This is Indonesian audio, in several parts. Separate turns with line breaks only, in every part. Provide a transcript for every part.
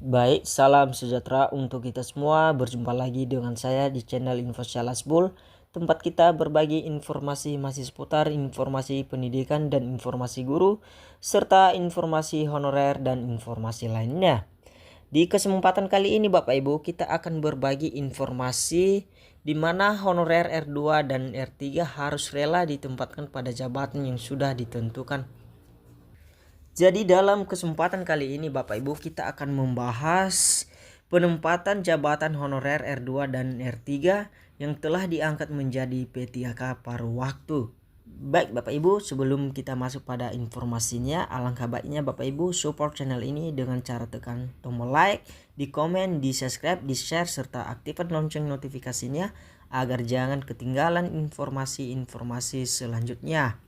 Baik, salam sejahtera untuk kita semua. Berjumpa lagi dengan saya di channel Info Bul, tempat kita berbagi informasi masih seputar informasi pendidikan dan informasi guru, serta informasi honorer dan informasi lainnya. Di kesempatan kali ini Bapak Ibu, kita akan berbagi informasi di mana honorer R2 dan R3 harus rela ditempatkan pada jabatan yang sudah ditentukan. Jadi dalam kesempatan kali ini Bapak Ibu, kita akan membahas penempatan jabatan honorer R2 dan R3 yang telah diangkat menjadi P3K paruh waktu. Baik Bapak Ibu, sebelum kita masuk pada informasinya, alangkah baiknya Bapak Ibu support channel ini dengan cara tekan tombol like, di komen, di subscribe, di share, serta aktifkan lonceng notifikasinya agar jangan ketinggalan informasi-informasi selanjutnya.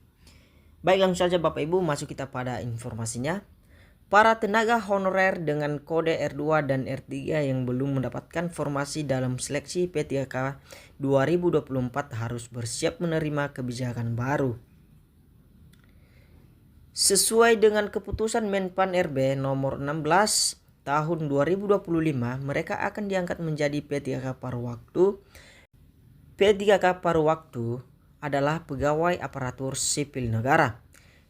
Baik, langsung saja Bapak Ibu masuk kita pada informasinya. Para tenaga honorer dengan kode R2 dan R3 yang belum mendapatkan formasi dalam seleksi P3K 2024 harus bersiap menerima kebijakan baru. Sesuai dengan keputusan Menpan RB nomor 16 tahun 2025, mereka akan diangkat menjadi P3K paruh waktu. P3K paruh waktu adalah pegawai aparatur sipil negara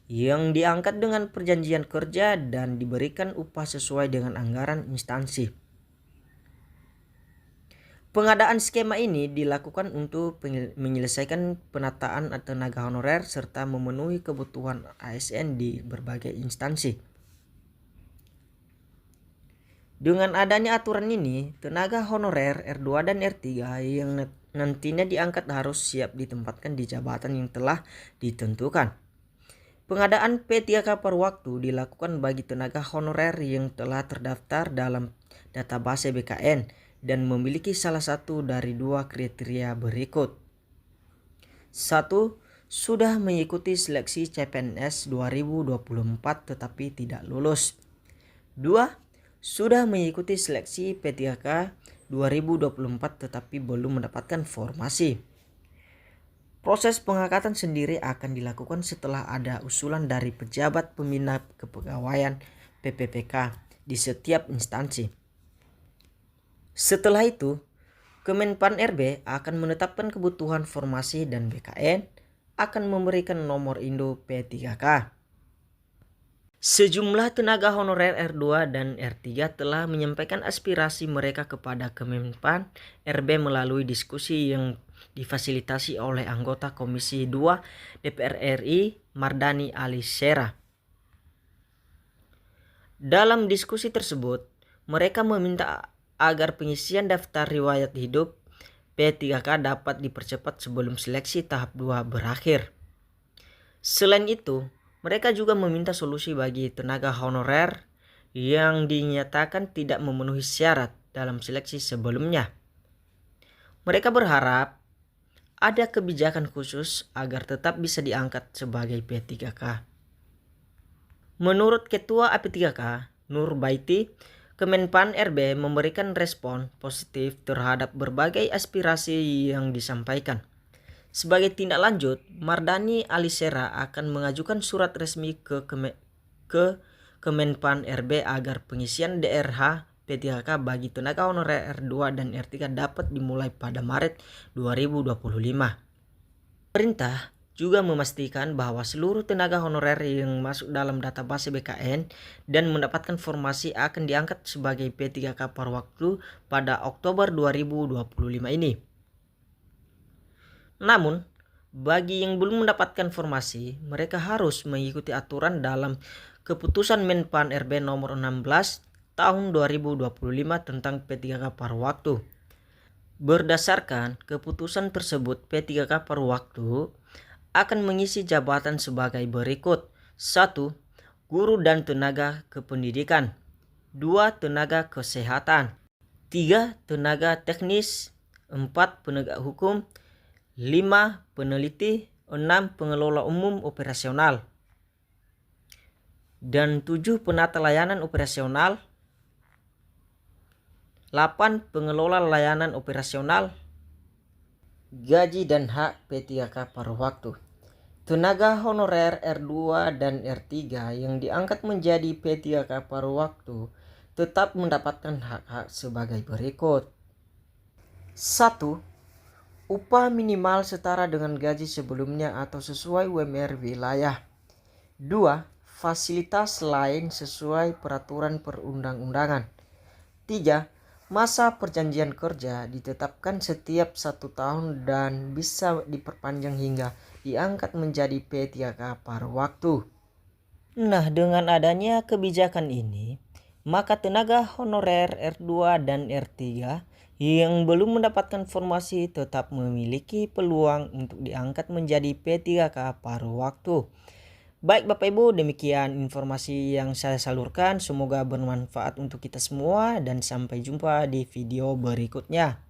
yang diangkat dengan perjanjian kerja dan diberikan upah sesuai dengan anggaran instansi. Pengadaan skema ini dilakukan untuk menyelesaikan penataan tenaga honorer serta memenuhi kebutuhan ASN di berbagai instansi. Dengan adanya aturan ini, tenaga honorer R2 dan R3 yang nantinya diangkat harus siap ditempatkan di jabatan yang telah ditentukan. Pengadaan P3K paruh waktu dilakukan bagi tenaga honorer yang telah terdaftar dalam database BKN dan memiliki salah satu dari dua kriteria berikut. 1. Sudah mengikuti seleksi CPNS 2024 tetapi tidak lulus. 2. Sudah mengikuti seleksi P3K 2024 tetapi belum mendapatkan formasi. Proses pengangkatan sendiri akan dilakukan setelah ada usulan dari pejabat pembina kepegawaian PPPK di setiap instansi. Setelah itu, Kemenpan RB akan menetapkan kebutuhan formasi dan BKN akan memberikan nomor induk P3K. Sejumlah tenaga honorer R2 dan R3 telah menyampaikan aspirasi mereka kepada Kemenpan RB melalui diskusi yang difasilitasi oleh anggota Komisi 2 DPR RI Mardani Alisera. Dalam diskusi tersebut, mereka meminta agar pengisian daftar riwayat hidup P3K dapat dipercepat sebelum seleksi tahap 2 berakhir. Selain itu, mereka juga meminta solusi bagi tenaga honorer yang dinyatakan tidak memenuhi syarat dalam seleksi sebelumnya. Mereka berharap ada kebijakan khusus agar tetap bisa diangkat sebagai P3K. Menurut Ketua AP3K, Nur Baiti, Kemenpan RB memberikan respon positif terhadap berbagai aspirasi yang disampaikan. Sebagai tindak lanjut, Mardani Alisera akan mengajukan surat resmi ke Kemenpan RB agar pengisian DRH P3K bagi tenaga honorer R2 dan R3 dapat dimulai pada Maret 2025. Pemerintah juga memastikan bahwa seluruh tenaga honorer yang masuk dalam database BKN dan mendapatkan formasi akan diangkat sebagai P3K paruh waktu pada Oktober 2025 ini. Namun, bagi yang belum mendapatkan formasi, mereka harus mengikuti aturan dalam Keputusan Menpan RB nomor 16 tahun 2025 tentang P3K paruh waktu. Berdasarkan keputusan tersebut, P3K paruh waktu akan mengisi jabatan sebagai berikut. 1. Guru dan tenaga kependidikan. 2. Tenaga kesehatan. 3. Tenaga teknis. 4. Penegak hukum. 5. Peneliti. 6. Pengelola umum operasional. Dan 7. Penata layanan operasional. 8. Pengelola layanan operasional. Gaji dan hak P3K paruh waktu. Tenaga honorer R2 dan R3 yang diangkat menjadi P3K paruh waktu tetap mendapatkan hak-hak sebagai berikut. 1. Upah minimal setara dengan gaji sebelumnya atau sesuai UMR wilayah. 2. Fasilitas lain sesuai peraturan perundang-undangan. 3. Masa perjanjian kerja ditetapkan setiap 1 tahun dan bisa diperpanjang hingga diangkat menjadi P3K paruh waktu. Nah, dengan adanya kebijakan ini, maka tenaga honorer R2 dan R3 yang belum mendapatkan formasi tetap memiliki peluang untuk diangkat menjadi P3K paruh waktu. Baik Bapak Ibu, demikian informasi yang saya salurkan. Semoga bermanfaat untuk kita semua dan sampai jumpa di video berikutnya.